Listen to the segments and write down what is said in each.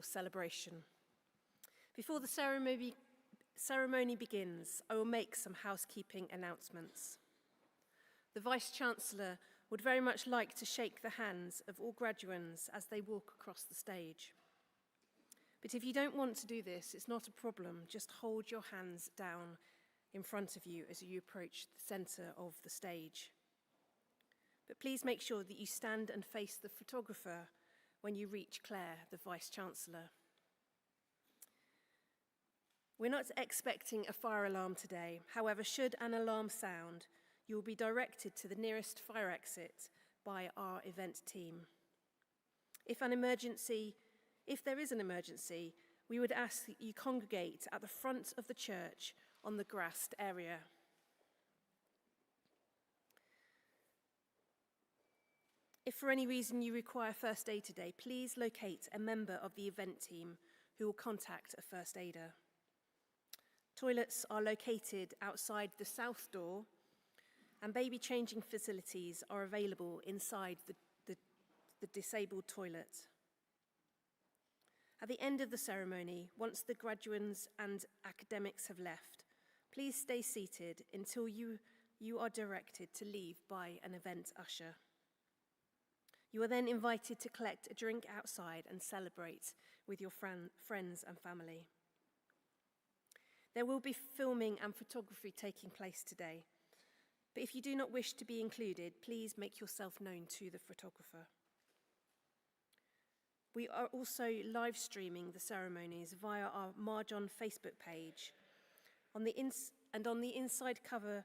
celebration. Before the ceremony begins, I will make some housekeeping announcements. The Vice-Chancellor would very much like to shake the hands of all graduands as they walk across the stage. But if you don't want to do this, it's not a problem. Just hold your hands down in front of you as you approach the centre of the stage. But please make sure that you stand and face the photographer when you reach Claire, the Vice-Chancellor. We're not expecting a fire alarm today. However, should an alarm sound, you will be directed to the nearest fire exit by our event team. If there is an emergency, we would ask that you congregate at the front of the church on the grassed area. If for any reason you require first aid today, please locate a member of the event team who will contact a first aider. Toilets are located outside the south door, and baby changing facilities are available inside the disabled toilet. At the end of the ceremony, once the graduands and academics have left, please stay seated until you are directed to leave by an event usher. You are then invited to collect a drink outside and celebrate with your friends and family. There will be filming and photography taking place today, but if you do not wish to be included, please make yourself known to the photographer. We are also live streaming the ceremonies via our Marjon Facebook page. On the inside cover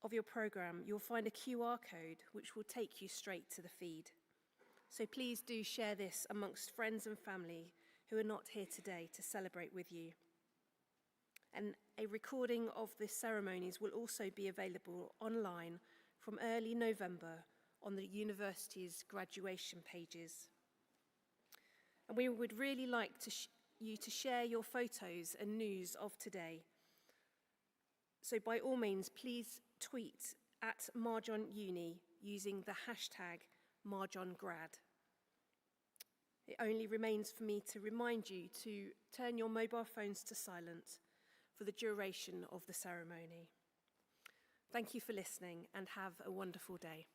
of your programme, you'll find a QR code which will take you straight to the feed. So please do share this amongst friends and family who are not here today to celebrate with you. And a recording of the ceremonies will also be available online from early November on the university's graduation pages. And we would really like you to share your photos and news of today. So by all means, please tweet at Marjon Uni using the hashtag MarjonGrad. It only remains for me to remind you to turn your mobile phones to silent for the duration of the ceremony. Thank you for listening and have a wonderful day.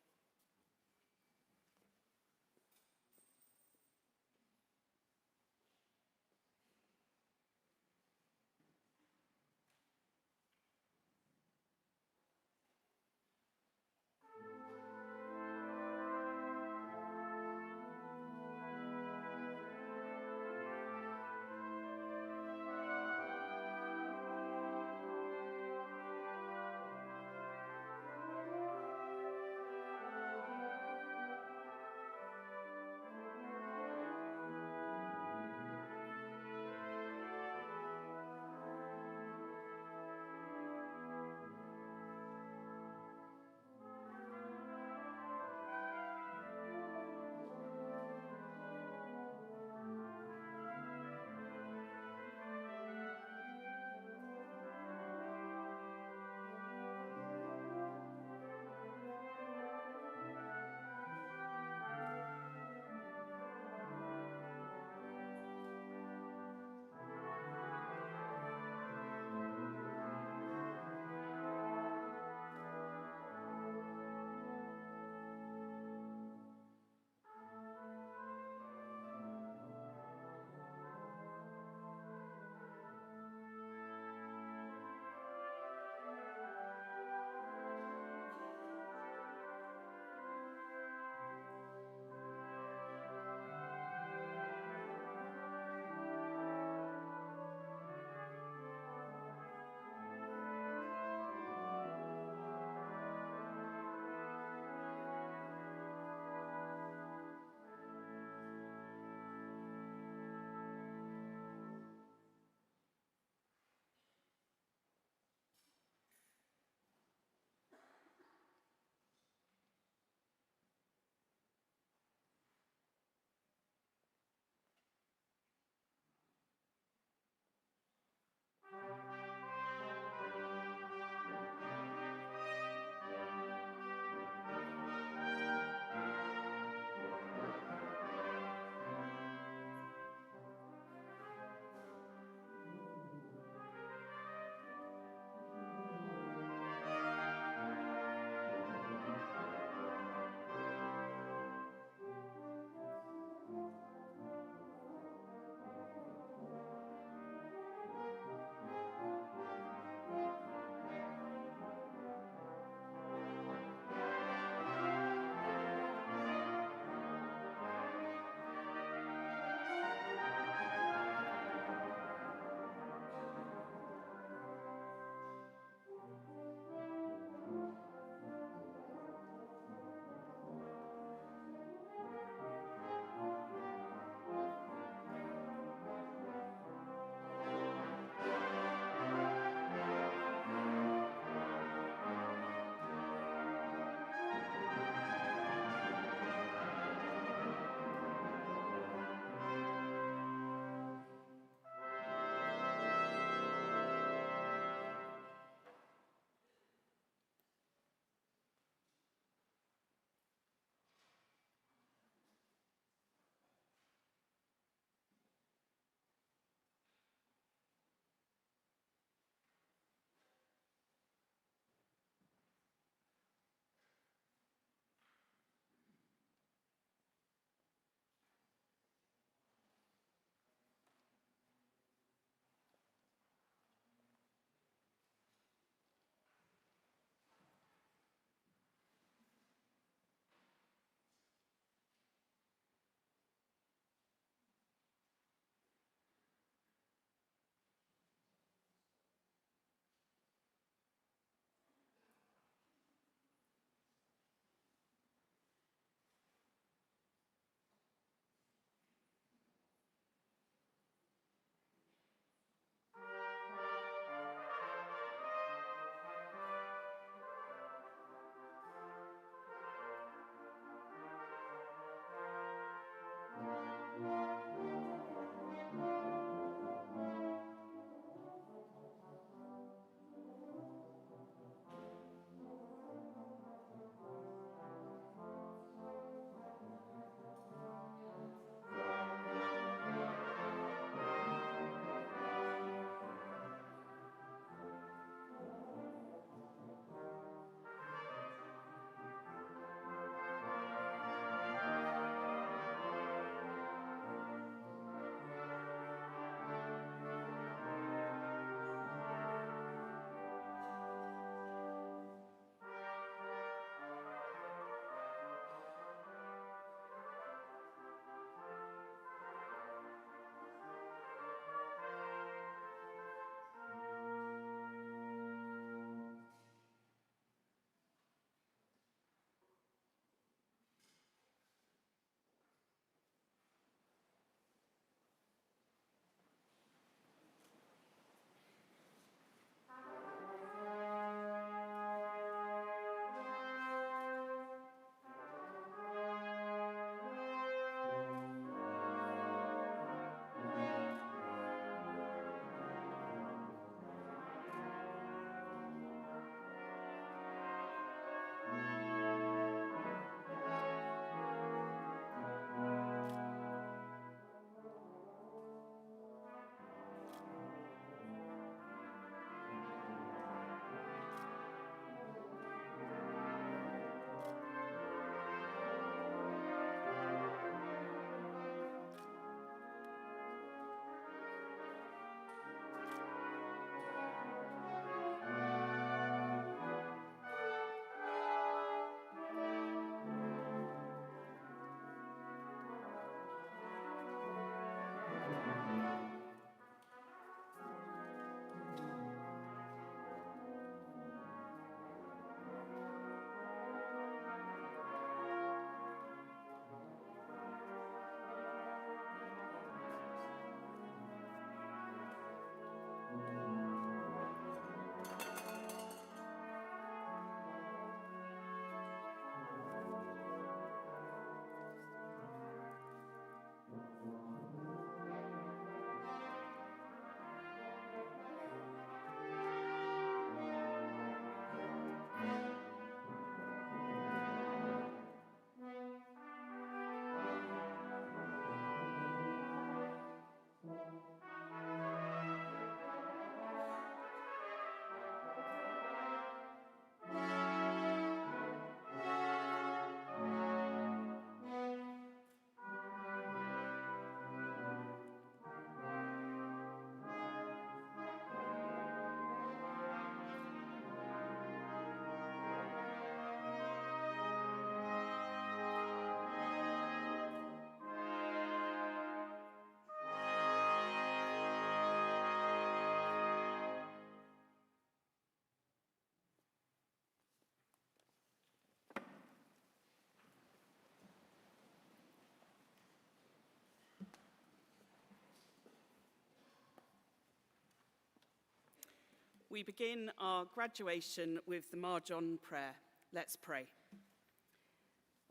we begin our graduation with the Marjon prayer. Let's pray.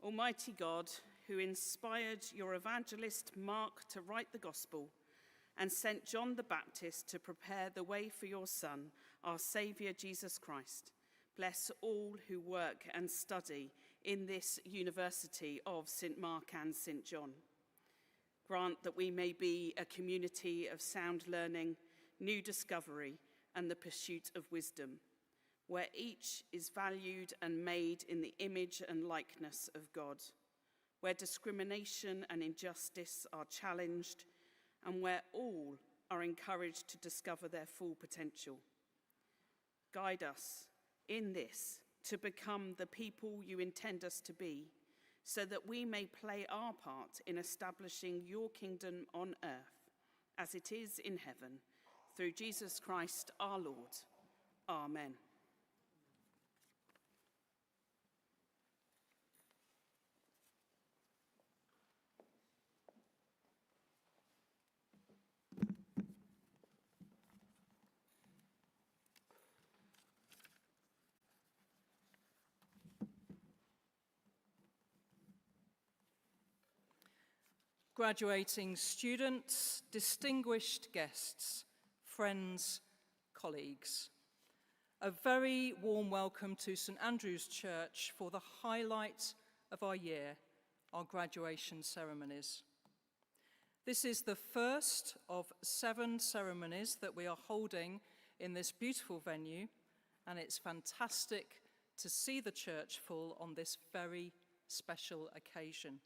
Almighty God, who inspired your evangelist Mark to write the gospel and sent John the Baptist to prepare the way for your Son, our Saviour Jesus Christ, bless all who work and study in this University of St. Mark and St. John. Grant that we may be a community of sound learning, new discovery, and the pursuit of wisdom, where each is valued and made in the image and likeness of God, where discrimination and injustice are challenged, and where all are encouraged to discover their full potential. Guide us in this to become the people you intend us to be, so that we may play our part in establishing your kingdom on earth, as it is in heaven, through Jesus Christ our Lord. Amen. Graduating students, distinguished guests, friends, colleagues, a very warm welcome to St Andrew's Church for the highlight of our year, our graduation ceremonies. This is the first of 7 ceremonies that we are holding in this beautiful venue, and it's fantastic to see the church full on this very special occasion.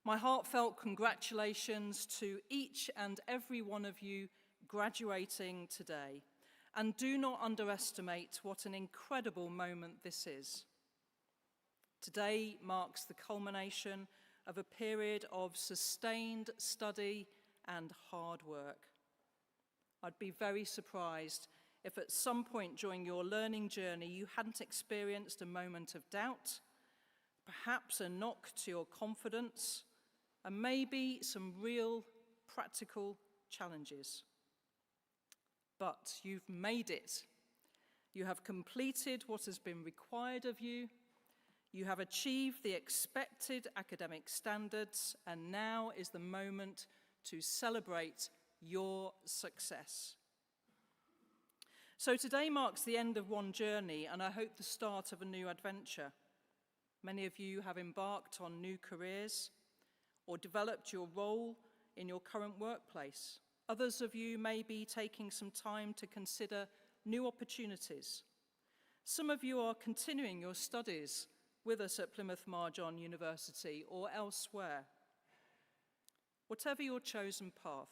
My heartfelt congratulations to each and every one of you graduating today, and do not underestimate what an incredible moment this is. Today marks the culmination of a period of sustained study and hard work. I'd be very surprised if at some point during your learning journey you hadn't experienced a moment of doubt, perhaps a knock to your confidence, and maybe some real practical challenges. But you've made it. You have completed what has been required of you. You have achieved the expected academic standards, and now is the moment to celebrate your success. So today marks the end of one journey, and I hope the start of a new adventure. Many of you have embarked on new careers or developed your role in your current workplace. Others of you may be taking some time to consider new opportunities. Some of you are continuing your studies with us at Plymouth Marjon University or elsewhere. Whatever your chosen path,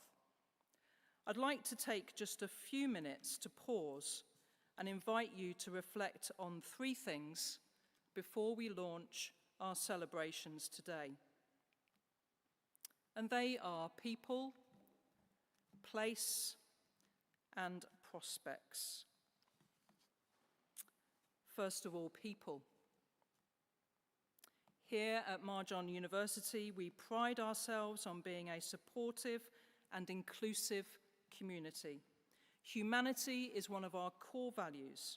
I'd like to take just a few minutes to pause and invite you to reflect on 3 things before we launch our celebrations today. And they are people, place, and prospects. First of all, people. Here at Marjon University, we pride ourselves on being a supportive and inclusive community. Humanity is one of our core values,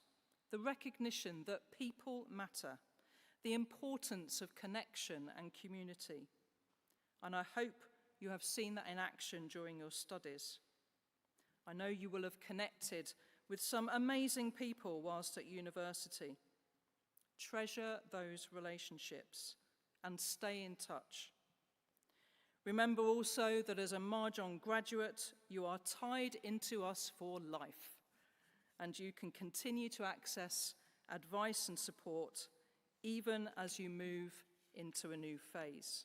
the recognition that people matter, the importance of connection and community. And I hope you have seen that in action during your studies. I know you will have connected with some amazing people whilst at university. Treasure those relationships and stay in touch. Remember also that as a Marjon graduate, you are tied into us for life, and you can continue to access advice and support even as you move into a new phase.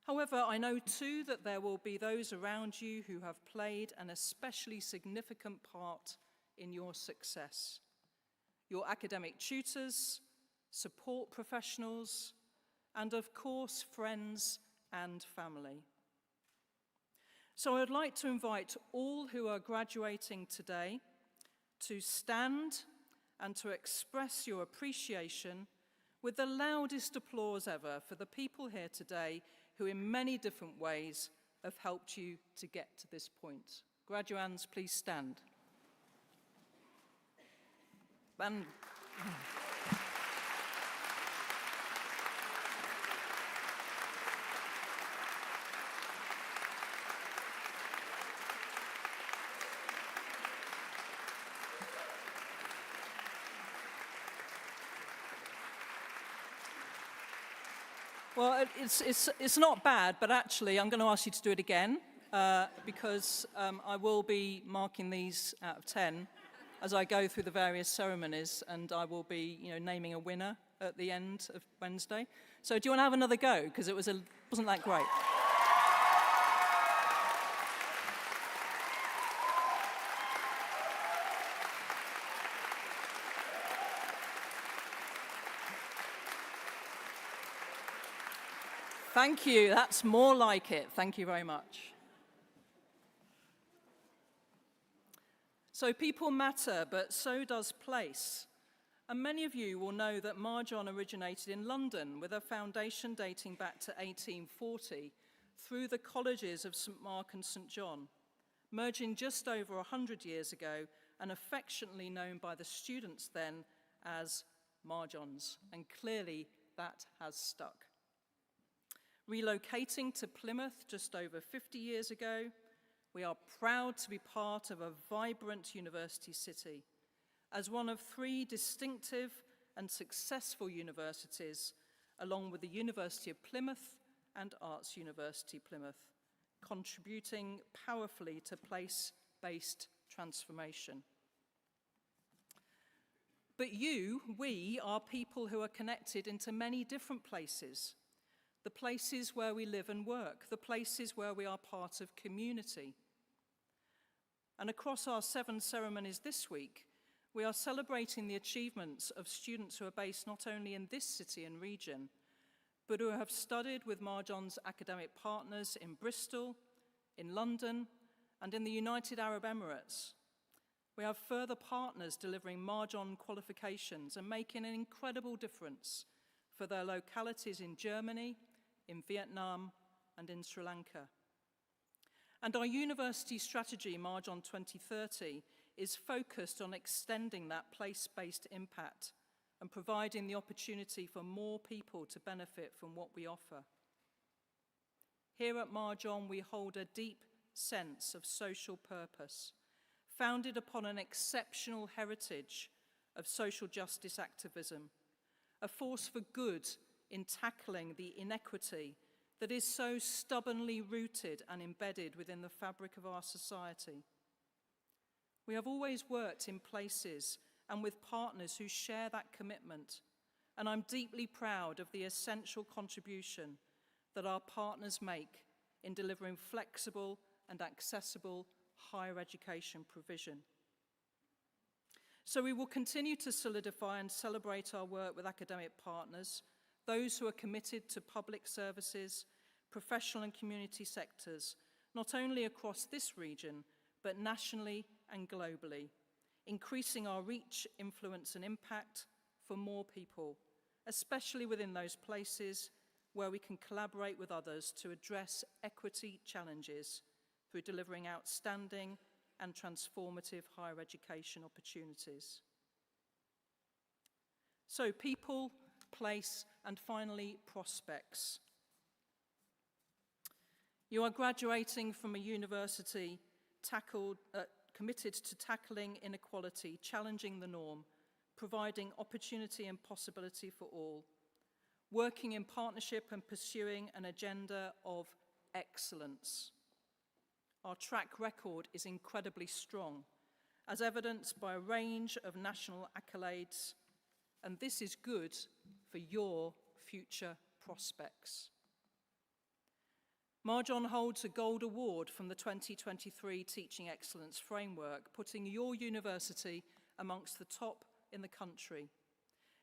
However, I know too that there will be those around you who have played an especially significant part in your success. Your academic tutors, support professionals, and of course, friends and family. So I'd like to invite all who are graduating today to stand and to express your appreciation with the loudest applause ever for the people here today who in many different ways have helped you to get to this point. Graduands, please stand. And well, it's not bad, but actually I'm going to ask you to do it again because I will be marking these out of 10 as I go through the various ceremonies, and I will be, naming a winner at the end of Wednesday. So do you want to have another go? Because it wasn't that great. Thank you. That's more like it. Thank you very much. So people matter, but so does place. And many of you will know that Marjon originated in London with a foundation dating back to 1840 through the colleges of St Mark and St John, merging just over 100 years ago and affectionately known by the students then as Marjons. And clearly that has stuck. Relocating to Plymouth just over 50 years ago, we are proud to be part of a vibrant university city. As one of 3 distinctive and successful universities, along with the University of Plymouth and Arts University Plymouth, contributing powerfully to place-based transformation. But we are people who are connected into many different places. The places where we live and work, the places where we are part of community. And across our 7 ceremonies this week, we are celebrating the achievements of students who are based not only in this city and region, but who have studied with Marjon's academic partners in Bristol, in London, and in the United Arab Emirates. We have further partners delivering Marjon qualifications and making an incredible difference for their localities in Germany, in Vietnam, and in Sri Lanka. And our university strategy, Marjon 2030, is focused on extending that place-based impact and providing the opportunity for more people to benefit from what we offer. Here at Marjon, we hold a deep sense of social purpose, founded upon an exceptional heritage of social justice activism, a force for good in tackling the inequity that is so stubbornly rooted and embedded within the fabric of our society. We have always worked in places and with partners who share that commitment, and I'm deeply proud of the essential contribution that our partners make in delivering flexible and accessible higher education provision. So we will continue to solidify and celebrate our work with academic partners, those who are committed to public services, professional and community sectors, not only across this region, but nationally and globally, increasing our reach, influence and impact for more people, especially within those places where we can collaborate with others to address equity challenges through delivering outstanding and transformative higher education opportunities. So people, place, and finally prospects. You are graduating from a university committed to tackling inequality, challenging the norm, providing opportunity and possibility for all, working in partnership and pursuing an agenda of excellence. Our track record is incredibly strong, as evidenced by a range of national accolades, and this is good for your future prospects. Marjon holds a Gold Award from the 2023 Teaching Excellence Framework, putting your university amongst the top in the country.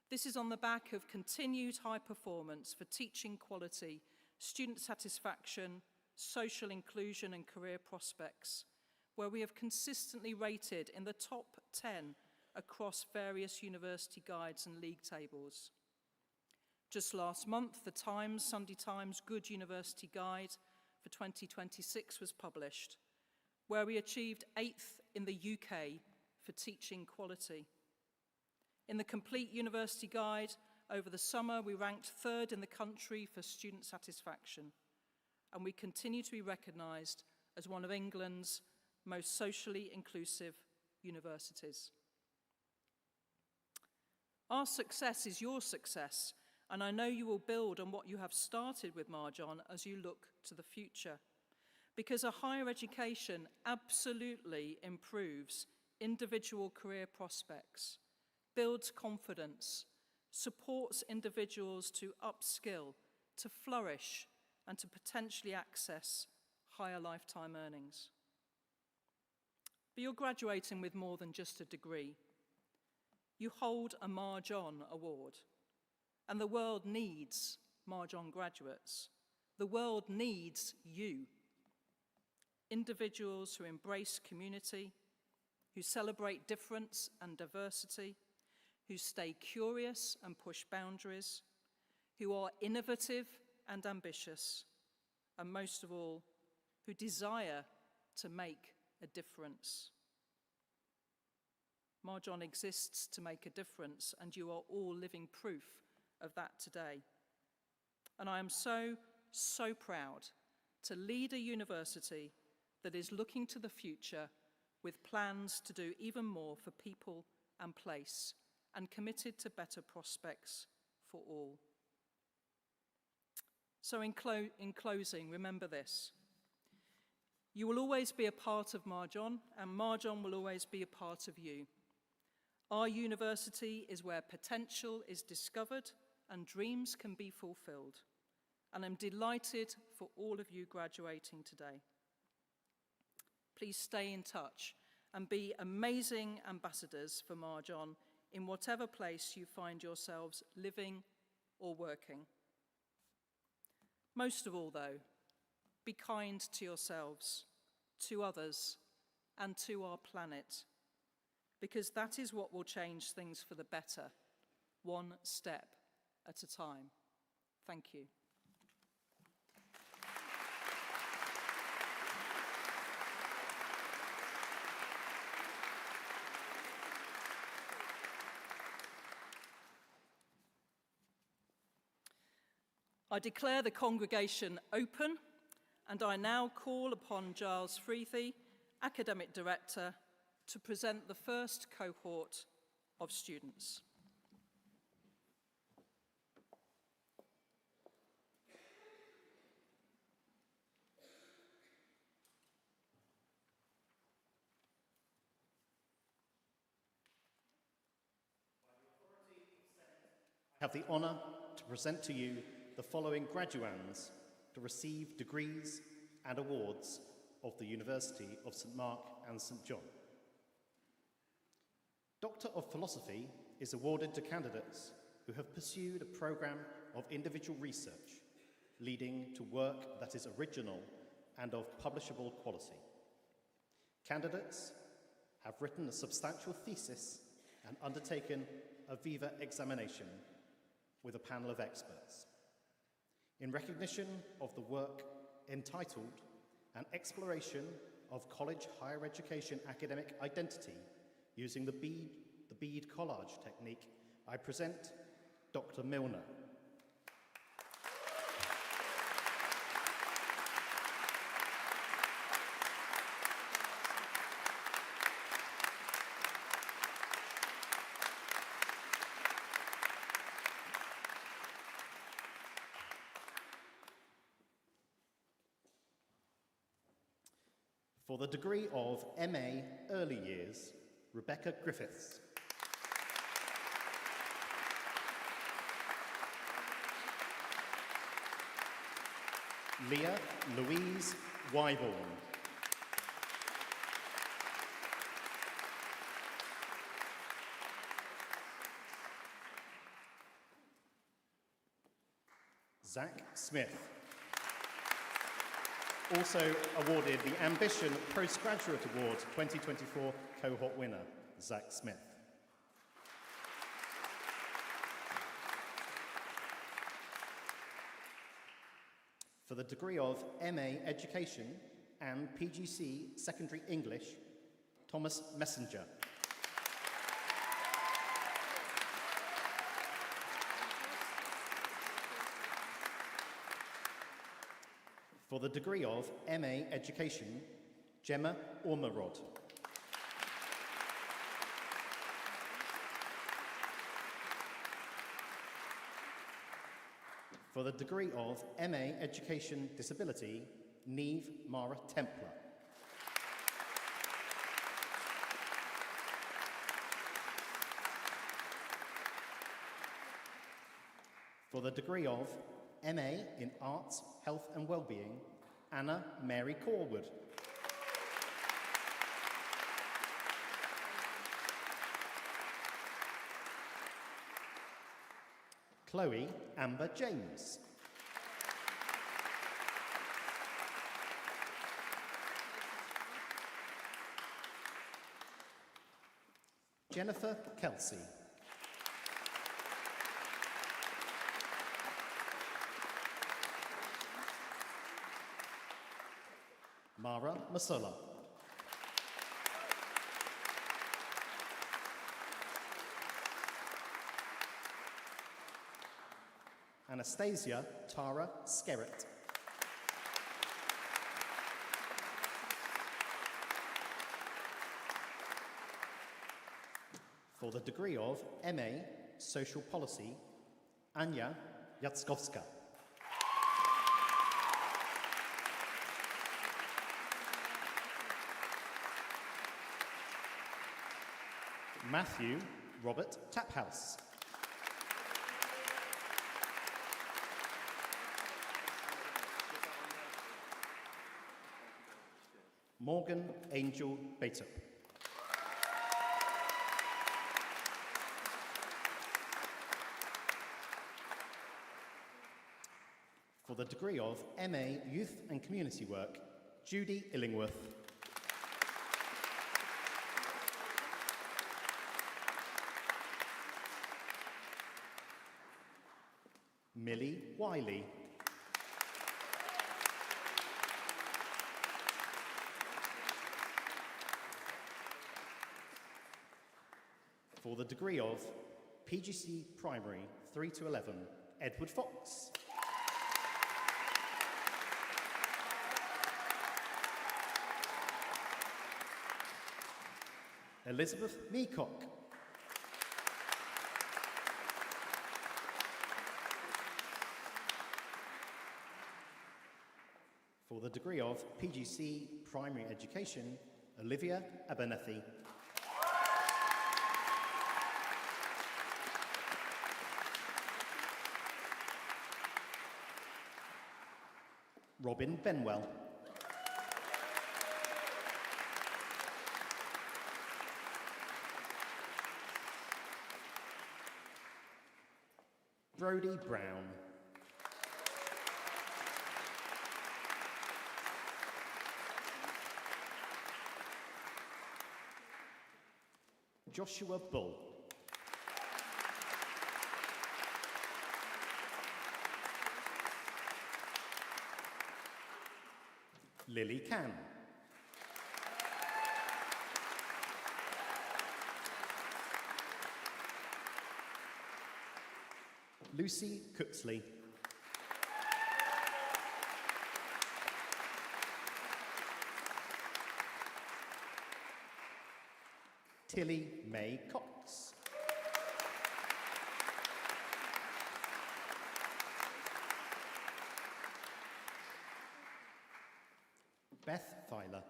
This is on the back of continued high performance for teaching quality, student satisfaction, social inclusion and career prospects, where we have consistently rated in the top 10 across various university guides and league tables. Just last month, the Sunday Times Good University Guide for 2026 was published, where we achieved 8th in the UK for teaching quality. In the Complete University Guide, over the summer, we ranked 3rd in the country for student satisfaction, and we continue to be recognised as one of England's most socially inclusive universities. Our success is your success, and I know you will build on what you have started with Marjon as you look to the future, because a higher education absolutely improves individual career prospects, builds confidence, supports individuals to upskill, to flourish, and to potentially access higher lifetime earnings. But you're graduating with more than just a degree. You hold a Marjon Award, and the world needs Marjon graduates. The world needs you. Individuals who embrace community, who celebrate difference and diversity, who stay curious and push boundaries, who are innovative and ambitious, and most of all, who desire to make a difference. Marjon exists to make a difference, and you are all living proof of that today. And I am so proud to lead a university that is looking to the future with plans to do even more for people and place, and committed to better prospects for all. So in closing, remember this. You will always be a part of Marjon, and Marjon will always be a part of you. Our university is where potential is discovered and dreams can be fulfilled. And I'm delighted for all of you graduating today. Please stay in touch and be amazing ambassadors for Marjon in whatever place you find yourselves living or working. Most of all, though, be kind to yourselves, to others, and to our planet, because that is what will change things for the better, one step at a time. Thank you. I declare the congregation open, and I now call upon Giles Freethy, Academic Director, to present the first cohort of students. I have the honour to present to you the following graduands to receive degrees and awards of the University of St Mark and St John. Doctor of Philosophy is awarded to candidates who have pursued a programme of individual research leading to work that is original and of publishable quality. Candidates have written a substantial thesis and undertaken a viva examination with a panel of experts. In recognition of the work entitled An Exploration of College Higher Education Academic Identity using the bead collage technique, I present Dr. Milner. For the degree of MA Early Years, Rebecca Griffiths. Leah Louise Wyborn. Zach Smith. Also awarded the Ambition Postgraduate Award 2024 cohort winner, Zach Smith. For the degree of MA Education, and PGC Secondary English, Thomas Messenger. For the degree of MA Education, Gemma Ormerod. For the degree of MA Education Disability, Neve Mara Templar. For the degree of MA in Arts, Health and Wellbeing, Anna Mary Corwood. Chloe Amber James. Jennifer Kelsey. Mara Masola. Anastasia Tara Skerritt. For the degree of MA Social Policy, Anya Jackowska. Matthew Robert Taphouse. Morgan Angel Bater. For the degree of MA Youth and Community Work, Judy Illingworth. Millie Wiley. For the degree of PGC Primary 3 to 11, Edward Fox. Elizabeth Meacock. For the degree of PGC Primary Education, Olivia Abernethy. Robin Benwell. Brodie Brown. Joshua Bull. Lily Can. Lucy Cooksley. Tilly May Cox. Beth Filer.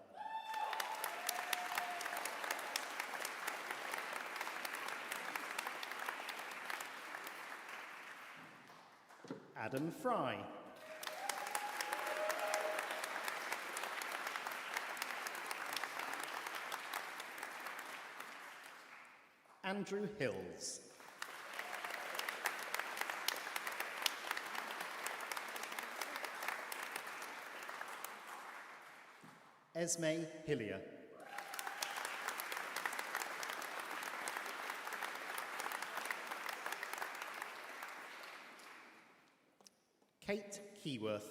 Adam Fry. Andrew Hills. Esme Hillier. Kate Keyworth.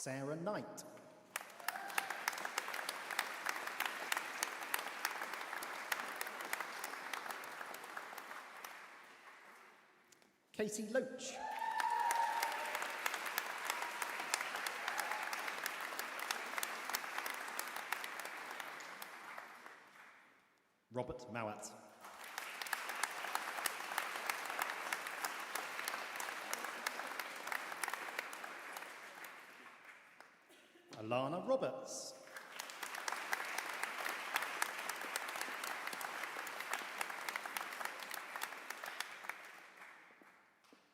Sarah Knight. Katie Loach. Robert Mowat. Alana Roberts.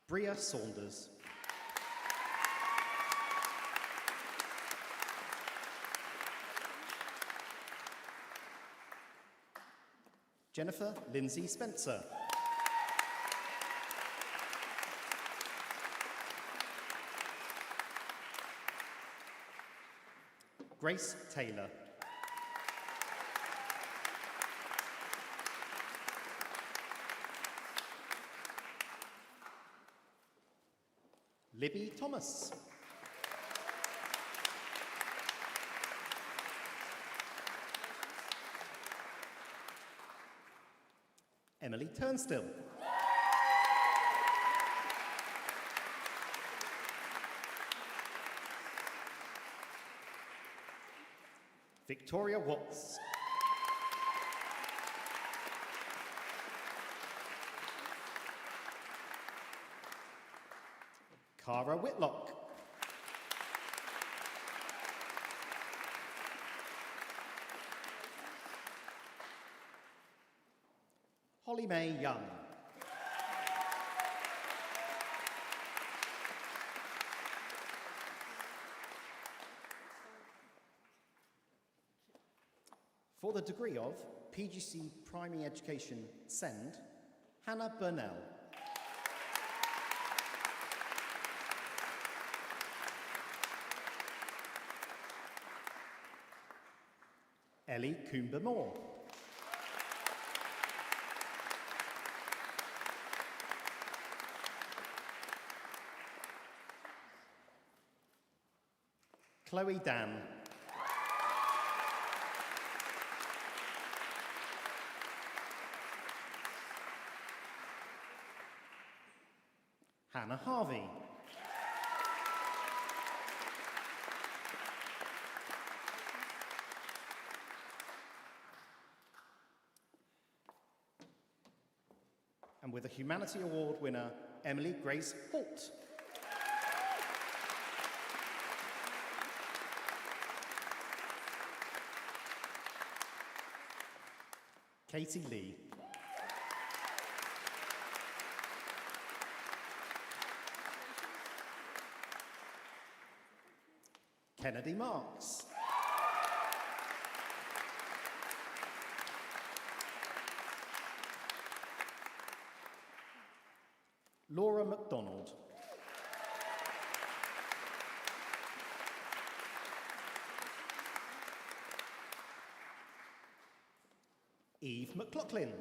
Bria Saunders. Jennifer Lindsay Spencer. Grace Taylor. Libby Thomas. Emily Turnstill. Victoria Watts. Cara Whitlock. Holly Mae Young. For the degree of PGC Primary Education SEND, Hannah Burnell. Ellie Coomber Moore. Chloe Dan. Hannah Harvey. And with a Humanity Award winner, Emily Grace Holt. Katie Lee. Kennedy Marks. Laura MacDonald. Eve McLaughlin.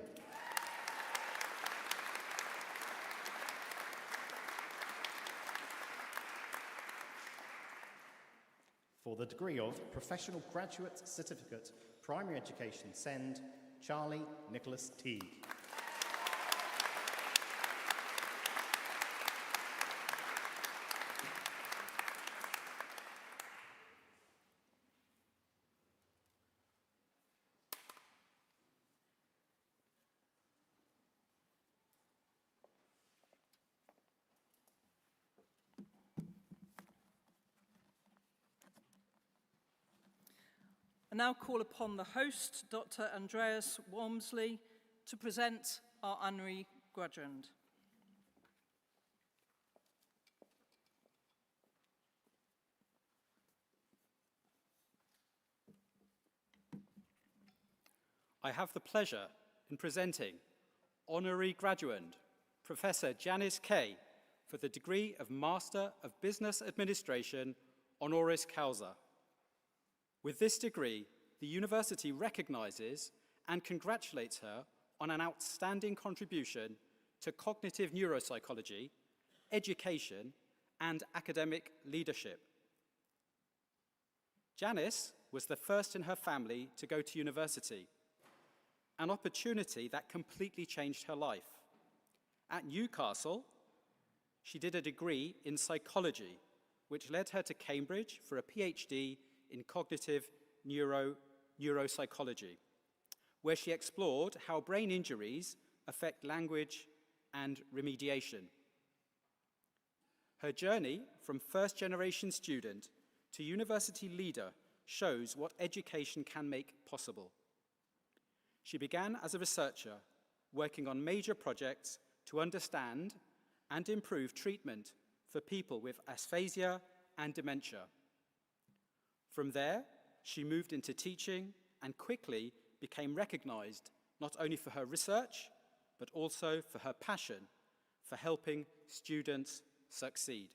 For the degree of Professional Graduate Certificate, Primary Education SEND, Charlie Nicholas Teague. I now call upon the host, Dr. Andreas Walmsley, to present our honorary graduand. I have the pleasure in presenting Honorary Graduand, Professor Janice Kay, for the degree of Master of Business Administration, honoris causa. With this degree, the university recognizes and congratulates her on an outstanding contribution to cognitive neuropsychology, education, and academic leadership. 2 Honorary Graduand, Professor Janice Kay, for the degree of Master of Business Administration, honoris causa. With this degree, the university recognizes and congratulates her on an outstanding contribution to cognitive neuropsychology, education, and academic leadership. Janice was the first in her family to go to university, an opportunity that completely changed her life. At Newcastle, she did a degree in psychology, which led her to Cambridge for a PhD in cognitive neuropsychology, where she explored how brain injuries affect language and remediation. Her journey from first-generation student to university leader shows what education can make possible. She began as a researcher, working on major projects to understand and improve treatment for people with aphasia and dementia. From there, she moved into teaching and quickly became recognized not only for her research, but also for her passion for helping students succeed.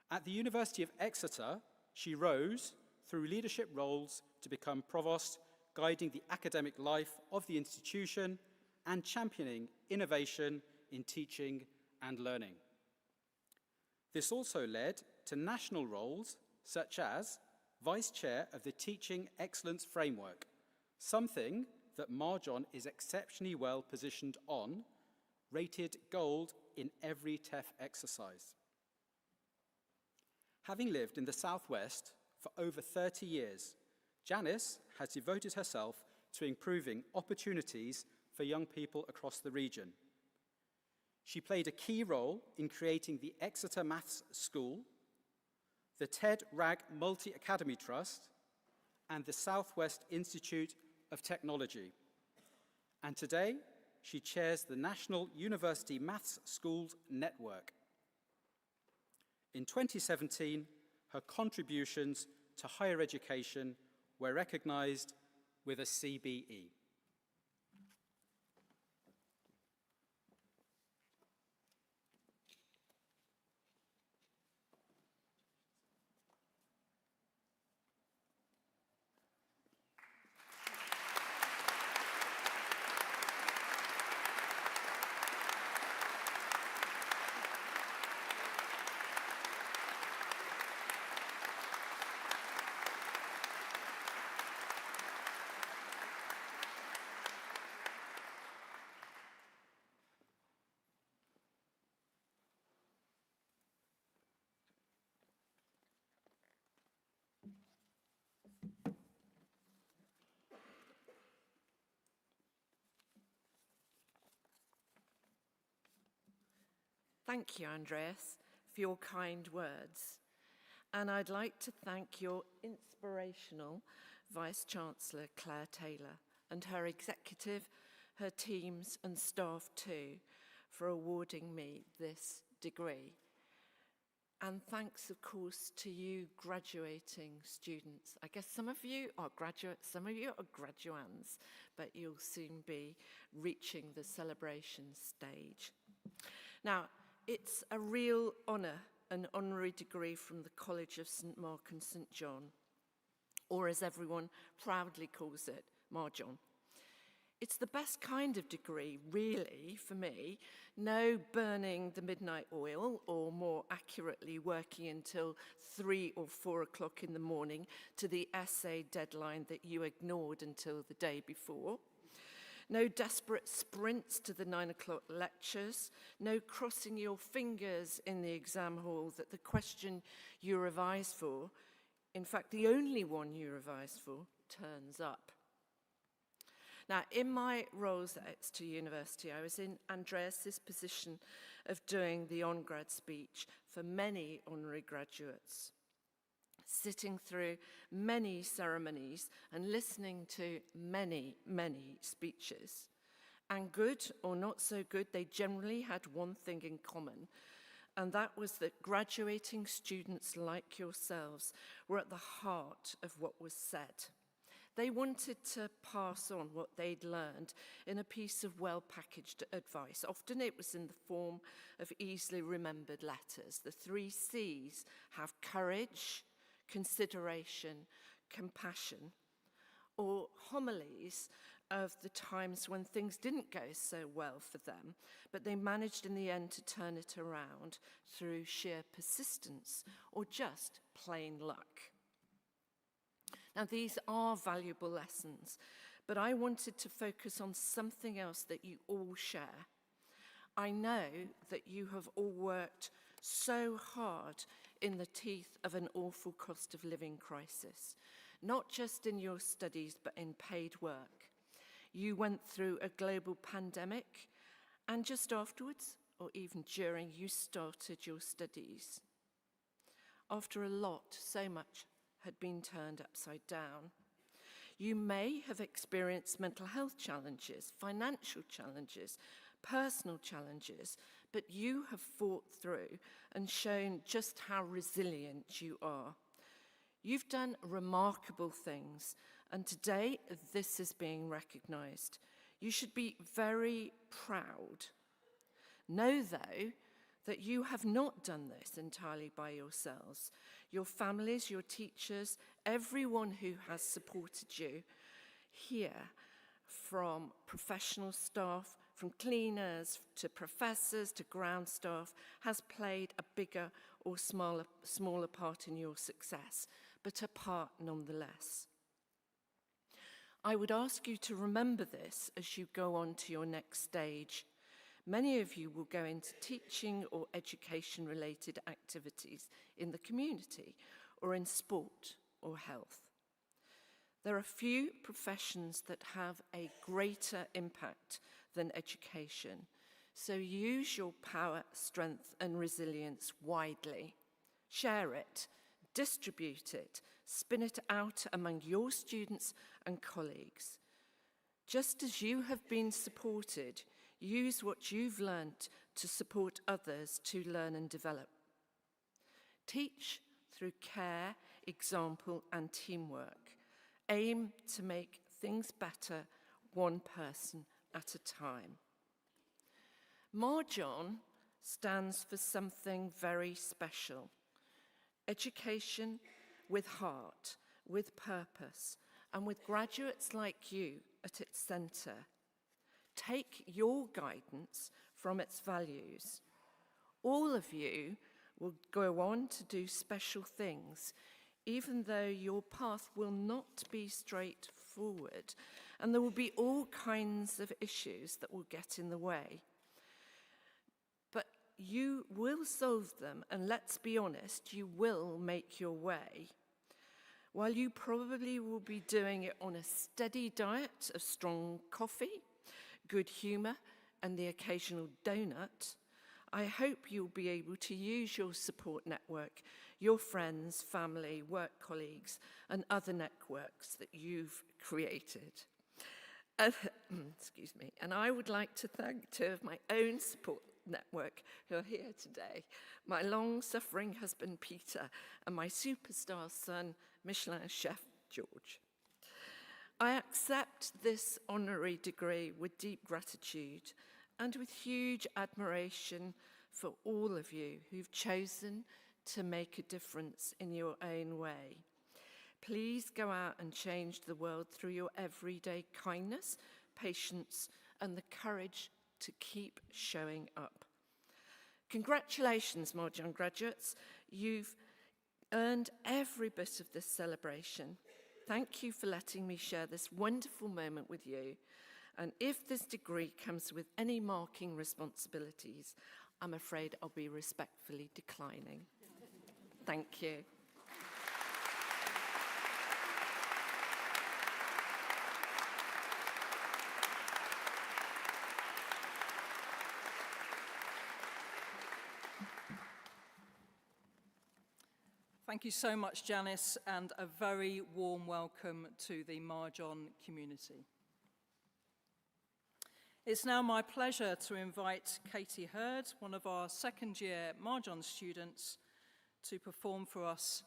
At the University of Exeter, she rose through leadership roles to become provost, guiding the academic life of the institution and championing innovation in teaching and learning. This also led to national roles such as Vice Chair of the Teaching Excellence Framework, something that Marjon is exceptionally well positioned on, rated gold in every TEF exercise. Having lived in the Southwest for over 30 years, Janice has devoted herself to improving opportunities for young people across the region. She played a key role in creating the Exeter Maths School, the Ted Ragg Multi-Academy Trust, and the Southwest Institute of Technology. And today, she chairs the National University Maths Schools Network. In 2017, her contributions to higher education were recognized with a CBE. Thank you, Andreas, for your kind words. And I'd like to thank your inspirational Vice-Chancellor, Claire Taylor, and her executive, her teams and staff too, for awarding me this degree. And thanks, of course, to you graduating students. I guess some of you are graduates, some of you are graduands, but you'll soon be reaching the celebration stage. Now, it's a real honour, an honorary degree from the College of St Mark and St John, or as everyone proudly calls it, Marjon. It's the best kind of degree, really, for me. No burning the midnight oil, or more accurately, working until 3 or 4 o'clock in the morning to the essay deadline that you ignored until the day before. No desperate sprints to the 9 o'clock lectures. No crossing your fingers in the exam hall that the question you revise for, in fact, the only one you revise for, turns up. Now, in my roles at Exeter University, I was in Andreas's position of doing the on-grad speech for many honorary graduates, sitting through many ceremonies and listening to many, many speeches. And good or not so good, they generally had one thing in common, and that was that graduating students like yourselves were at the heart of what was said. They wanted to pass on what they'd learned in a piece of well-packaged advice. Often it was in the form of easily remembered letters. The 3 C's: have courage, consideration, compassion, or homilies of the times when things didn't go so well for them, but they managed in the end to turn it around through sheer persistence or just plain luck. Now, these are valuable lessons, but I wanted to focus on something else that you all share. I know that you have all worked so hard in the teeth of an awful cost of living crisis, not just in your studies, but in paid work. You went through a global pandemic, and just afterwards, or even during, you started your studies. After a lot, so much had been turned upside down. You may have experienced mental health challenges, financial challenges, personal challenges, but you have fought through and shown just how resilient you are. You've done remarkable things, and today this is being recognised. You should be very proud. Know, though, that you have not done this entirely by yourselves. Your families, your teachers, everyone who has supported you here, from professional staff, from cleaners to professors to ground staff, has played a bigger or smaller part in your success, but a part nonetheless. I would ask you to remember this as you go on to your next stage. Many of you will go into teaching or education-related activities in the community or in sport or health. There are few professions that have a greater impact than education, so use your power, strength, and resilience widely. Share it, distribute it, spin it out among your students and colleagues. Just as you have been supported, use what you've learned to support others to learn and develop. Teach through care, example, and teamwork. Aim to make things better, one person at a time. Marjon stands for something very special. Education with heart, with purpose, and with graduates like you at its centre. Take your guidance from its values. All of you will go on to do special things, even though your path will not be straightforward, and there will be all kinds of issues that will get in the way. But you will solve them, and let's be honest, you will make your way. While you probably will be doing it on a steady diet of strong coffee, good humour, and the occasional donut, I hope you'll be able to use your support network, your friends, family, work colleagues, and other networks that you've created. Excuse me. And I would like to thank two of my own support network who are here today, my long-suffering husband, Peter, and my superstar son, Michelin chef, George. I accept this honorary degree with deep gratitude and with huge admiration for all of you who've chosen to make a difference in your own way. Please go out and change the world through your everyday kindness, patience, and the courage to keep showing up. Congratulations, Marjon graduates. You've earned every bit of this celebration. Thank you for letting me share this wonderful moment with you. And if this degree comes with any marking responsibilities, I'm afraid I'll be respectfully declining. Thank you. Thank you so much, Janice, and a very warm welcome to the Marjon community. It's now my pleasure to invite Katie Hurd, one of our second-year Marjon students, to perform for us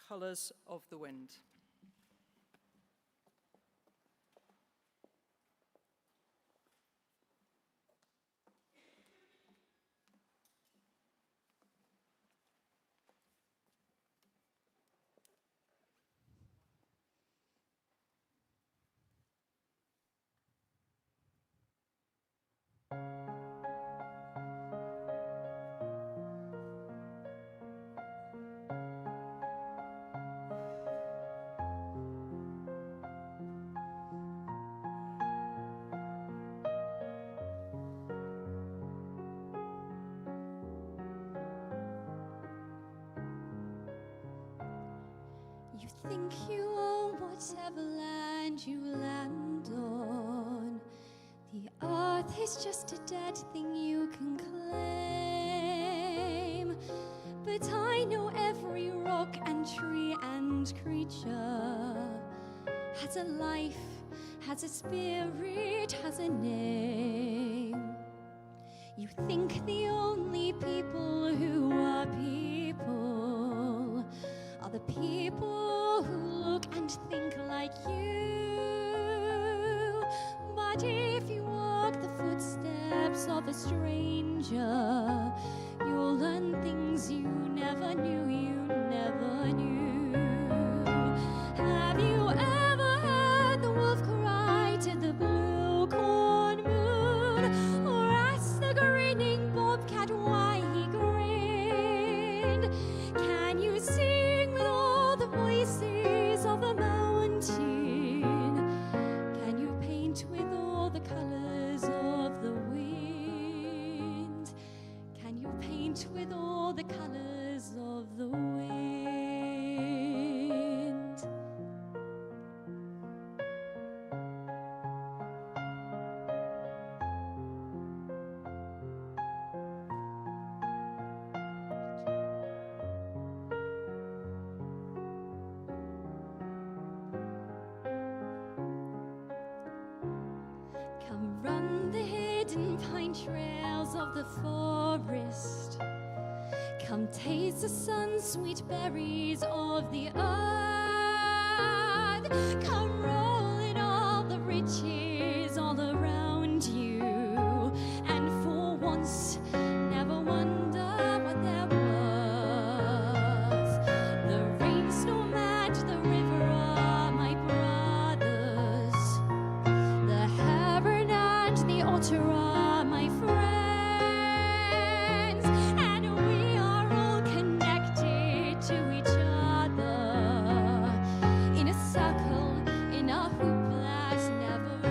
Colours of the Wind. You think you own whatever land you land on. The earth is just a dead thing you can claim. But I know every rock and tree and creature has a life, has a spirit, has a name. You think the only people who are people are the people who look and think like you. But if you walk the footsteps of a stranger, you'll learn things you never knew, you never knew. Have you ever heard the wolf cry to the blue corn moon, or ask the grinning bobcat why he grinned? Can you sing with all the voices of the mountain? Can you paint with all the colors of the wind? Can you paint with all the colors of the wind? Come run the hidden pine trails of the forest. Come taste the sun-sweet berries of the earth. Come roll in all the riches all around you, and for once never wonder what they're worth. The rainstorm and the river are my brothers. The heron and the otter are my friends, and we are all connected to each other in a circle, in a hoop that never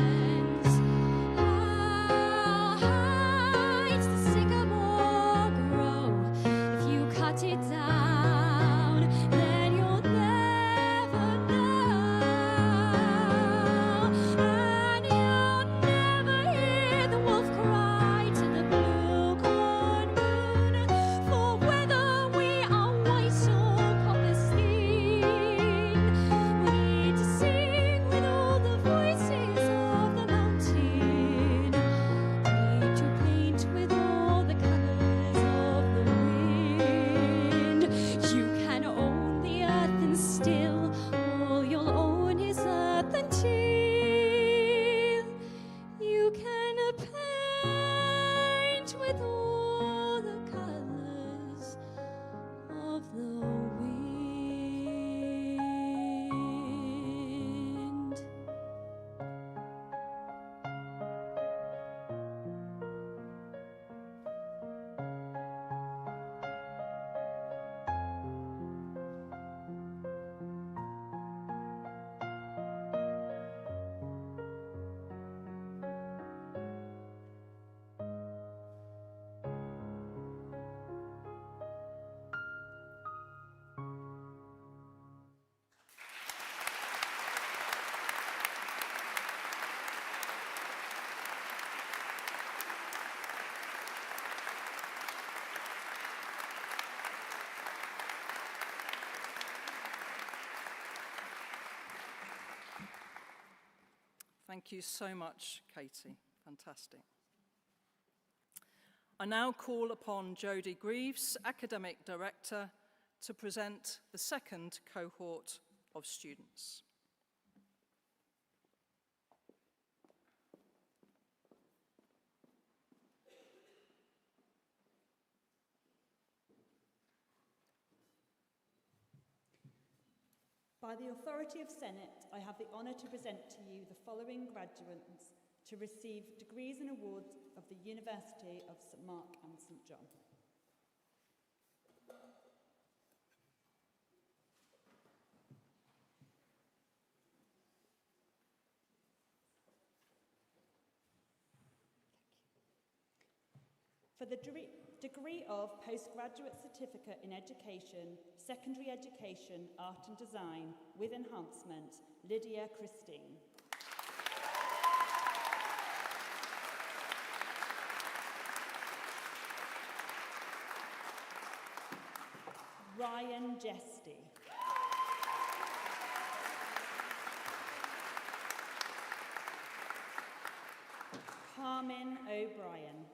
ends. How high does the sycamore grow? If you cut it down, then you'll never know. And you'll never hear the wolf cry to the blue corn moon. For whether we are white or copper skin, we need to sing with all the voices of the mountain. Need to paint with all the colors of the wind. You can own the earth and still all you'll own is earth until you can paint with all the colors of the wind. Thank you so much, Katie. Fantastic. I now call upon Jodie Greaves, Academic Director, to present the second cohort of students. By the authority of Senate, I have the honour to present to you the following graduates to receive degrees and awards of the University of St Mark and St John. For the degree of Postgraduate Certificate in Education, Secondary Education, Art and Design with Enhancement, Lydia Christine. Ryan Jesty. Carmen O'Brien.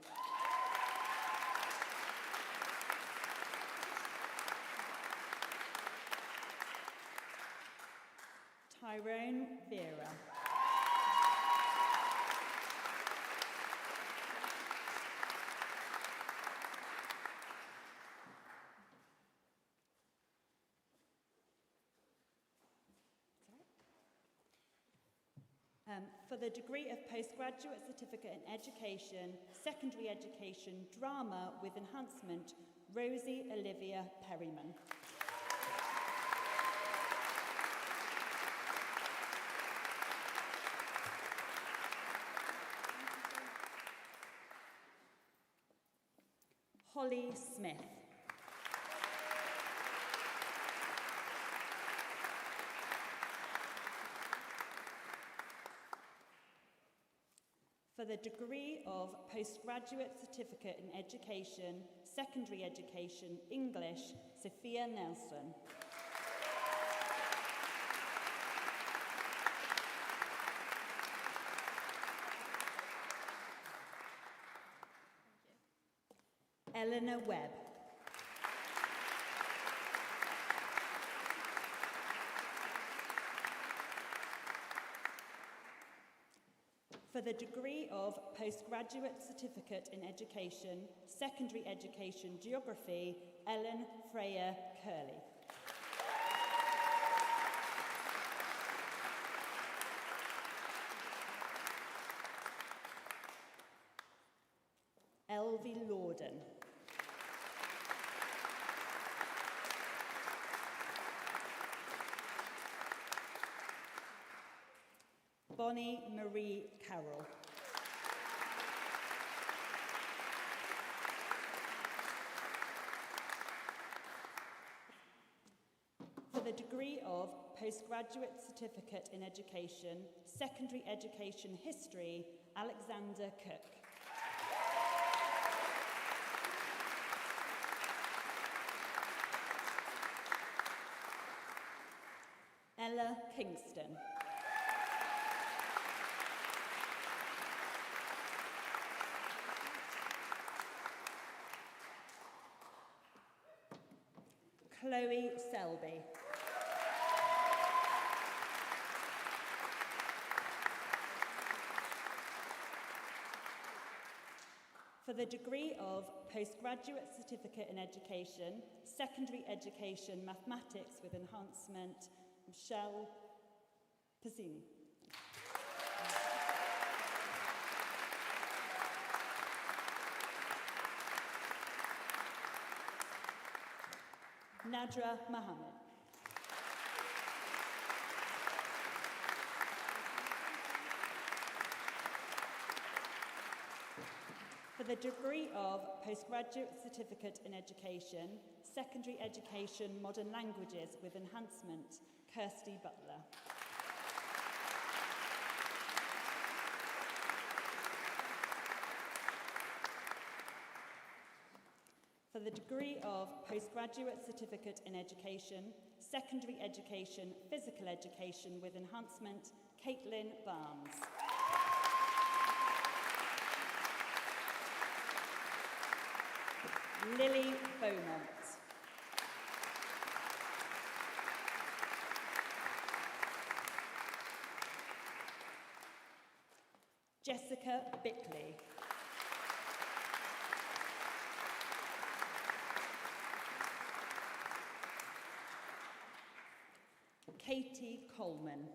Tyrone Vera. For the degree of Postgraduate Certificate in Education, Secondary Education, Drama with Enhancement, Rosie Olivia Perryman. Holly Smith. For the degree of Postgraduate Certificate in Education, Secondary Education, English, Sophia Nelson. Eleanor Webb. For the degree of Postgraduate Certificate in Education, Secondary Education, Geography, Ellen Freya Curley. Elvie Lorden. Bonnie Marie Carroll. For the degree of Postgraduate Certificate in Education, Secondary Education History, Alexander Cook. Ella Kingston. Chloe Selby. For the degree of Postgraduate Certificate in Education, Secondary Education, Mathematics with Enhancement, Michelle Pizzini. Nadra Mohammed. For the degree of Postgraduate Certificate in Education, Secondary Education, Modern Languages with Enhancement, Kirsty Butler. For the degree of Postgraduate Certificate in Education, Secondary Education, Physical Education with Enhancement, Caitlin Barnes. Lily Beaumont. Jessica Bickley. Katie Coleman.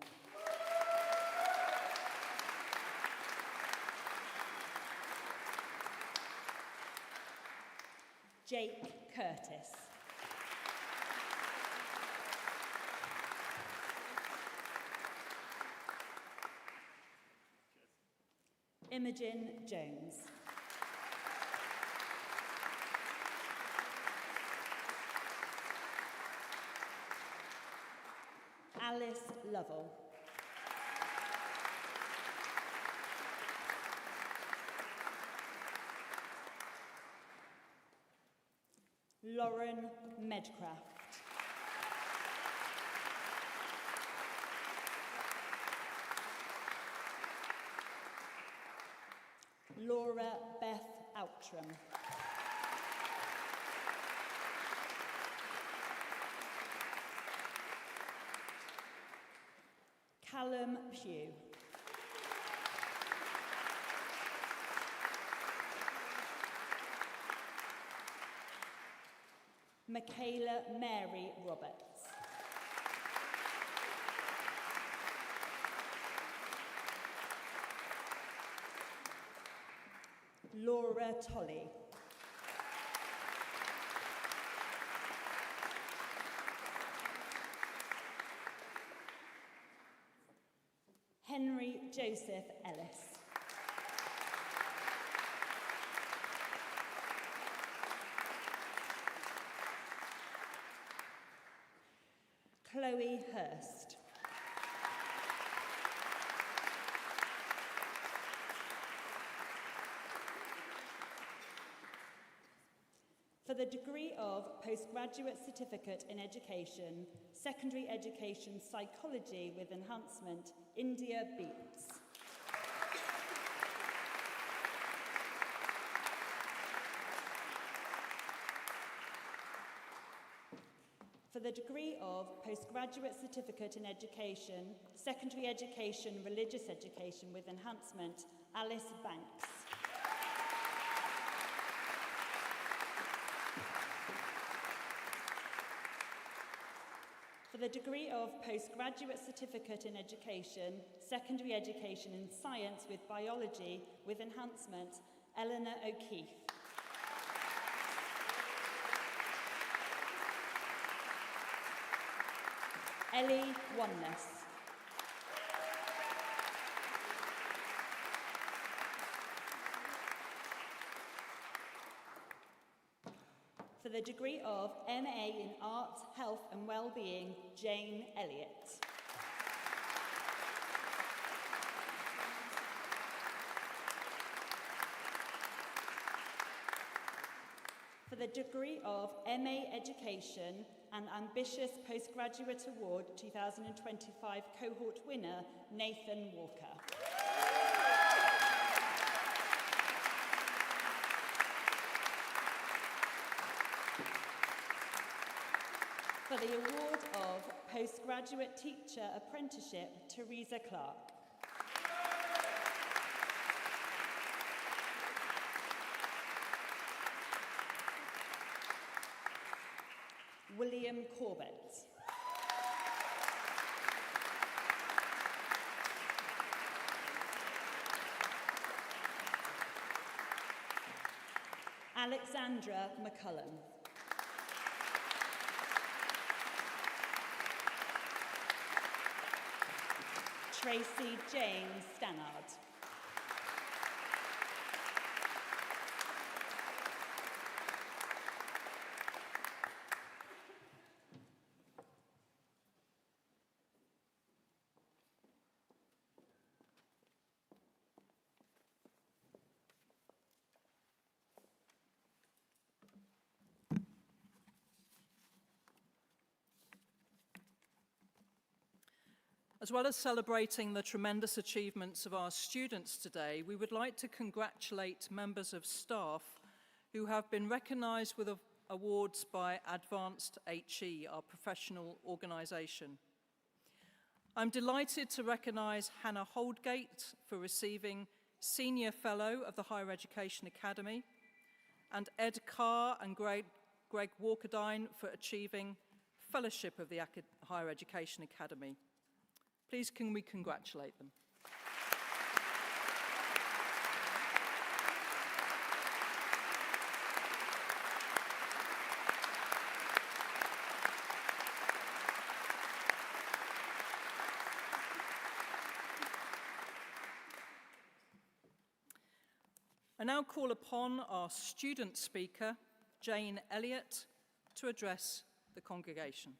Jake Curtis. Imogen Jones. Alice Lovell. Lauren Medcraft. Laura Beth Outram. Callum Pugh. Michaela Mary Roberts. Laura Tolley. Henry Joseph Ellis. Chloe Hurst. For the degree of Postgraduate Certificate in Education, Secondary Education Psychology with Enhancement, India Beats. For the degree of Postgraduate Certificate in Education, Secondary Education Religious Education with Enhancement, Alice Banks. For the degree of Postgraduate Certificate in Education, Secondary Education in Science with Biology with Enhancement, Eleanor O'Keefe. Ellie Oneness. For the degree of MA in Arts, Health and Wellbeing, Jane Elliott. For the degree of MA Education and Ambitious Postgraduate Award 2025 cohort winner, Nathan Walker. For the award of Postgraduate Teacher Apprenticeship, Teresa Clark. William Corbett. Alexandra McCullum. Tracy Jane Stannard. As well as celebrating the tremendous achievements of our students today, we would like to congratulate members of staff who have been recognised with awards by Advanced HE, our professional organisation. I'm delighted to recognise Hannah Holdgate for receiving Senior Fellow of the Higher Education Academy, and Ed Carr and Greg Walkerdine for achieving Fellowship of the Higher Education Academy. Please can we congratulate them. I now call upon our student speaker, Jane Elliott, to address the congregation.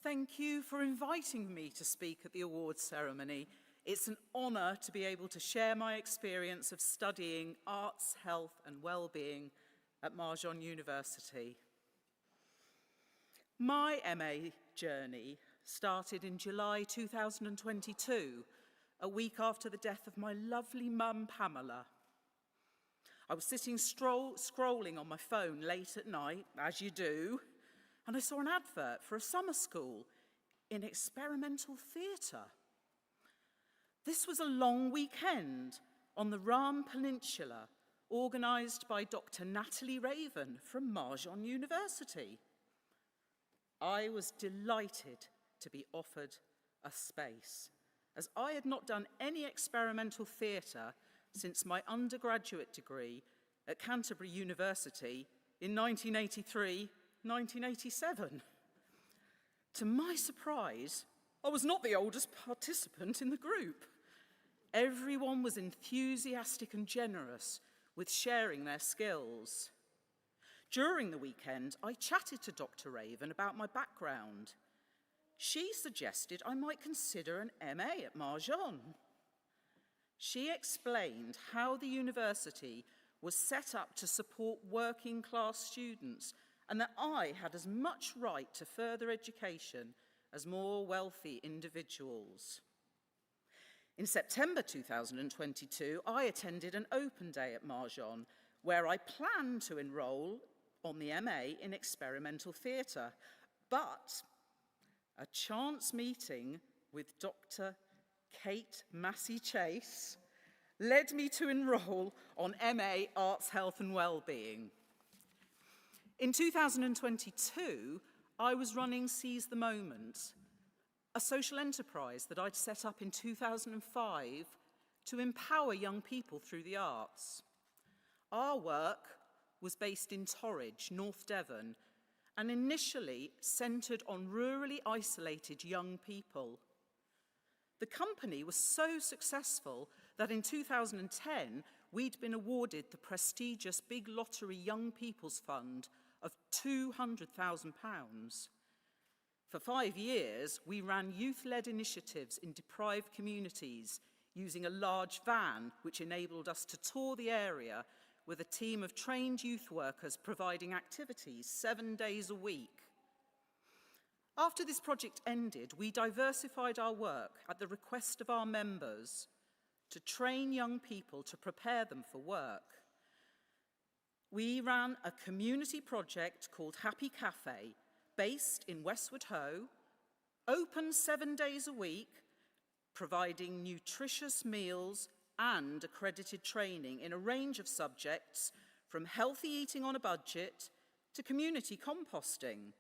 Thank you for inviting me to speak at the awards ceremony. It's an honour to be able to share my experience of studying arts, health and well-being at Marjon University. My MA journey started in July 2022, a week after the death of my lovely mum, Pamela. I was sitting scrolling on my phone late at night, as you do, and I saw an advert for a summer school in experimental theatre. This was a long weekend on the Ram Peninsula, organised by Dr. Natalie Raven from Marjon University. I was delighted to be offered a space, as I had not done any experimental theatre since my undergraduate degree at Canterbury University in 1983-1987. To my surprise, I was not the oldest participant in the group. Everyone was enthusiastic and generous with sharing their skills. During the weekend, I chatted to Dr. Raven about my background. She suggested I might consider an MA at Marjon. She explained how the university was set up to support working class students and that I had as much right to further education as more wealthy individuals. In September 2022, I attended an open day at Marjon where I planned to enrol on the MA in experimental theatre, but a chance meeting with Dr. Kate Massey-Chase led me to enrol on MA Arts, Health and Wellbeing. In 2022, I was running Seize the Moment, a social enterprise that I'd set up in 2005 to empower young people through the arts. Our work was based in Torridge, North Devon, and initially centred on rurally isolated young people. The company was so successful that in 2010, we'd been awarded the prestigious Big Lottery Young People's Fund of £200,000. For 5 years, we ran youth-led initiatives in deprived communities using a large van, which enabled us to tour the area with a team of trained youth workers providing activities 7 days a week. After this project ended, we diversified our work at the request of our members to train young people to prepare them for work. We ran a community project called Happy Cafe, based in Westward Ho, open 7 days a week, providing nutritious meals and accredited training in a range of subjects, from healthy eating on a budget to community composting.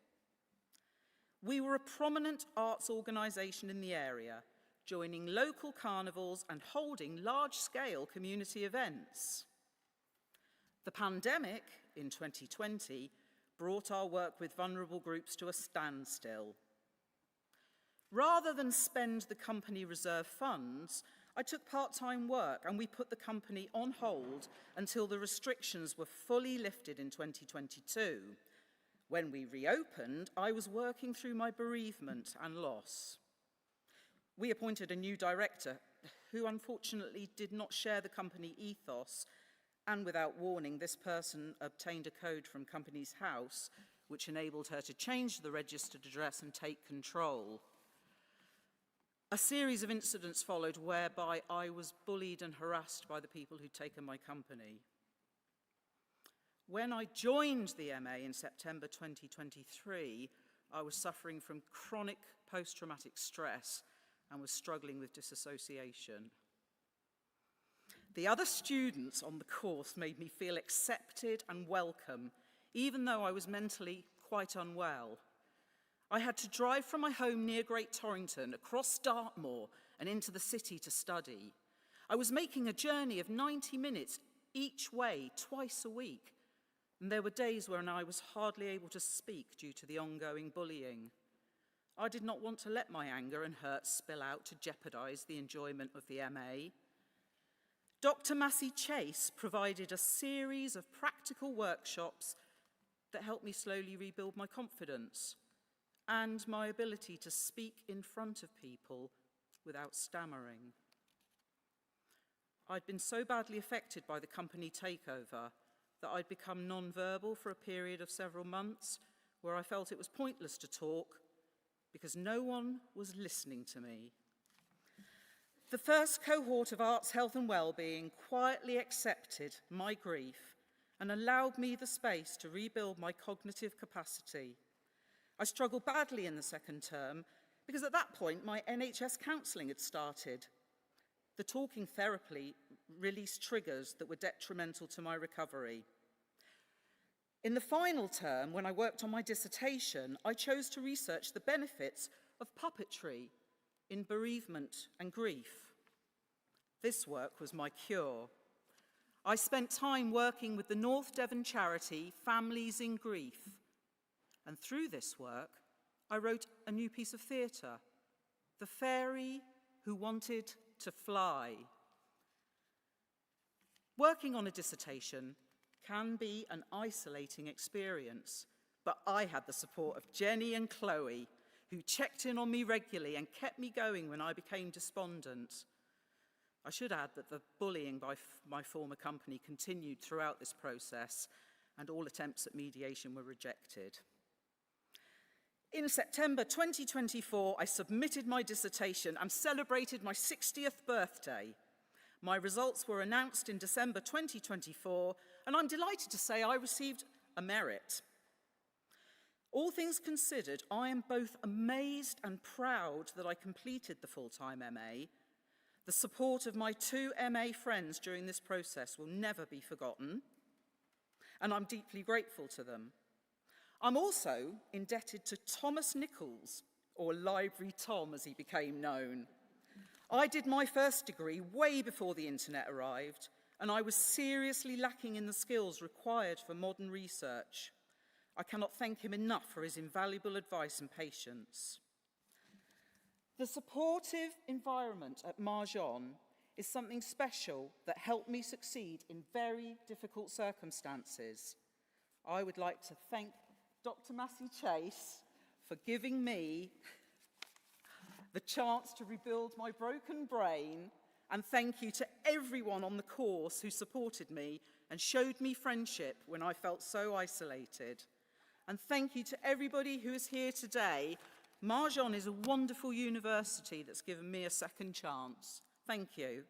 We were a prominent arts organisation in the area, joining local carnivals and holding large-scale community events. The pandemic in 2020 brought our work with vulnerable groups to a standstill. Rather than spend the company reserve funds, I took part-time work and we put the company on hold until the restrictions were fully lifted in 2022. When we reopened, I was working through my bereavement and loss. We appointed a new director who unfortunately did not share the company ethos, and without warning, this person obtained a code from Companies House which enabled her to change the registered address and take control. A series of incidents followed whereby I was bullied and harassed by the people who'd taken my company. When I joined the MA in September 2023, I was suffering from chronic post-traumatic stress and was struggling with disassociation. The other students on the course made me feel accepted and welcome, even though I was mentally quite unwell. I had to drive from my home near Great Torrington across Dartmoor and into the city to study. I was making a journey of 90 minutes each way, twice a week, and there were days when I was hardly able to speak due to the ongoing bullying. I did not want to let my anger and hurt spill out to jeopardise the enjoyment of the MA. Dr. Massey-Chase provided a series of practical workshops that helped me slowly rebuild my confidence. and my ability to speak in front of people without stammering. I'd been so badly affected by the company takeover that I'd become non-verbal for a period of several months where I felt it was pointless to talk because no one was listening to me. The first cohort of Arts, Health and Wellbeing quietly accepted my grief and allowed me the space to rebuild my cognitive capacity. I struggled badly in the second term because at that point my NHS counselling had started. The talking therapy released triggers that were detrimental to my recovery. In the final term, when I worked on my dissertation, I chose to research the benefits of puppetry in bereavement and grief. This work was my cure. I spent time working with the North Devon charity Families in Grief, and through this work, I wrote a new piece of theatre, The Fairy Who Wanted to Fly. Working on a dissertation can be an isolating experience, but I had the support of Jenny and Chloe, who checked in on me regularly and kept me going when I became despondent. I should add that the bullying by my former company continued throughout this process, and all attempts at mediation were rejected. In September 2024, I submitted my dissertation and celebrated my 60th birthday. My results were announced in December 2024, and I'm delighted to say I received a merit. All things considered, I am both amazed and proud that I completed the full-time MA. The support of my 2 MA friends during this process will never be forgotten, and I'm deeply grateful to them. I'm also indebted to Thomas Nichols, or Library Tom as he became known. I did my first degree way before the internet arrived, and I was seriously lacking in the skills required for modern research. I cannot thank him enough for his invaluable advice and patience. The supportive environment at Marjon is something special that helped me succeed in very difficult circumstances. I would like to thank Dr. Massey Chase for giving me the chance to rebuild my broken brain, and thank you to everyone on the course who supported me and showed me friendship when I felt so isolated. And thank you to everybody who is here today. Marjon is a wonderful university that's given me a second chance. Thank you.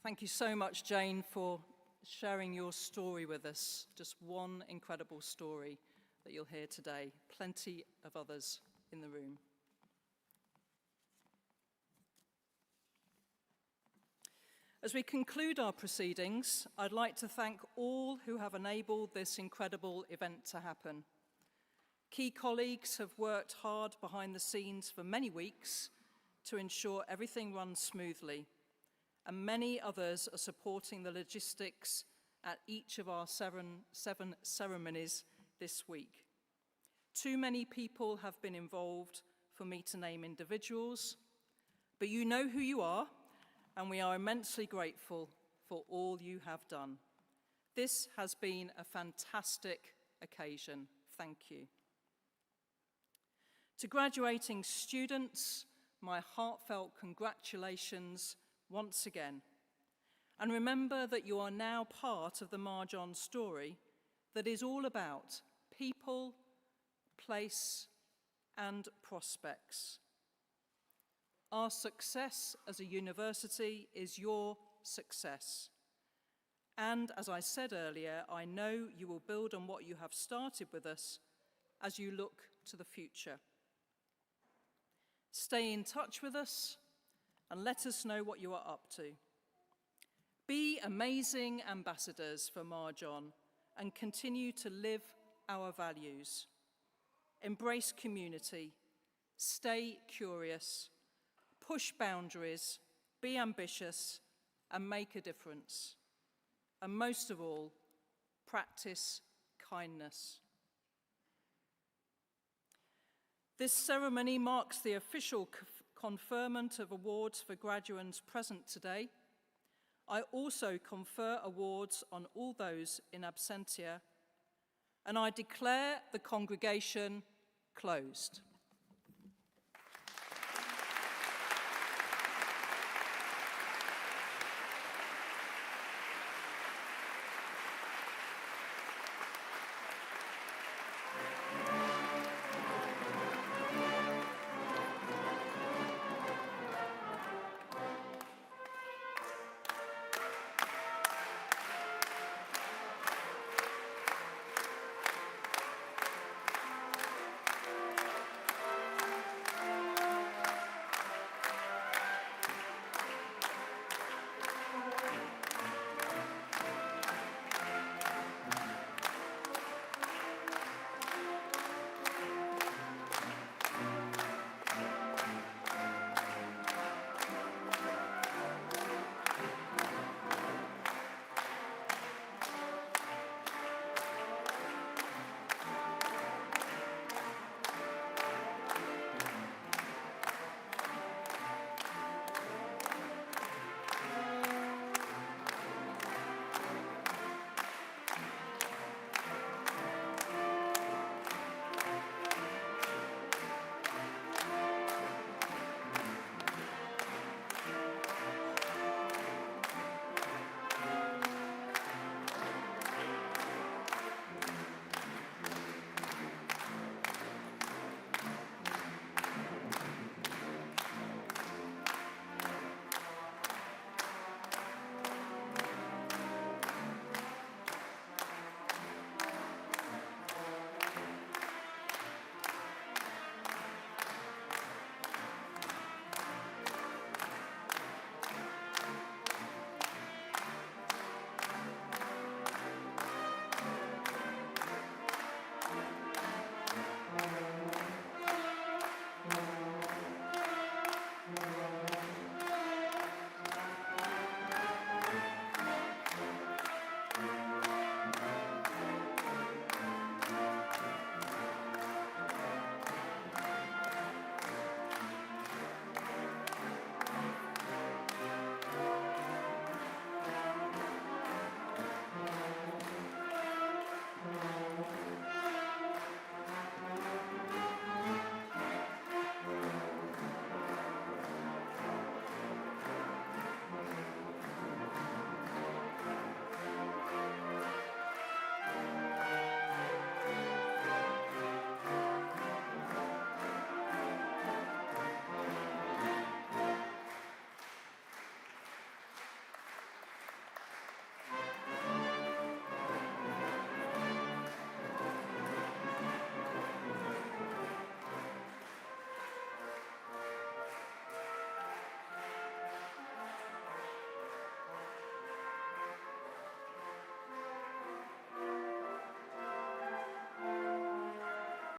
Thank you so much, Jane, for sharing your story with us. Just one incredible story that you'll hear today. Plenty of others in the room. As we conclude our proceedings, I'd like to thank all who have enabled this incredible event to happen. Key colleagues have worked hard behind the scenes for many weeks to ensure everything runs smoothly, and many others are supporting the logistics at each of our seven ceremonies this week. Too many people have been involved for me to name individuals, but you know who you are, and we are immensely grateful for all you have done. This has been a fantastic occasion. Thank you. To graduating students, my heartfelt congratulations once again. And remember that you are now part of the Marjon story that is all about people, place, and prospects. Our success as a university is your success. And as I said earlier, I know you will build on what you have started with us as you look to the future. Stay in touch with us and let us know what you are up to. Be amazing ambassadors for Marjon and continue to live our values. Embrace community, stay curious, push boundaries, be ambitious, and make a difference. And most of all, practice kindness. This ceremony marks the official conferment of awards for graduates present today. I also confer awards on all those in absentia, and I declare the congregation closed.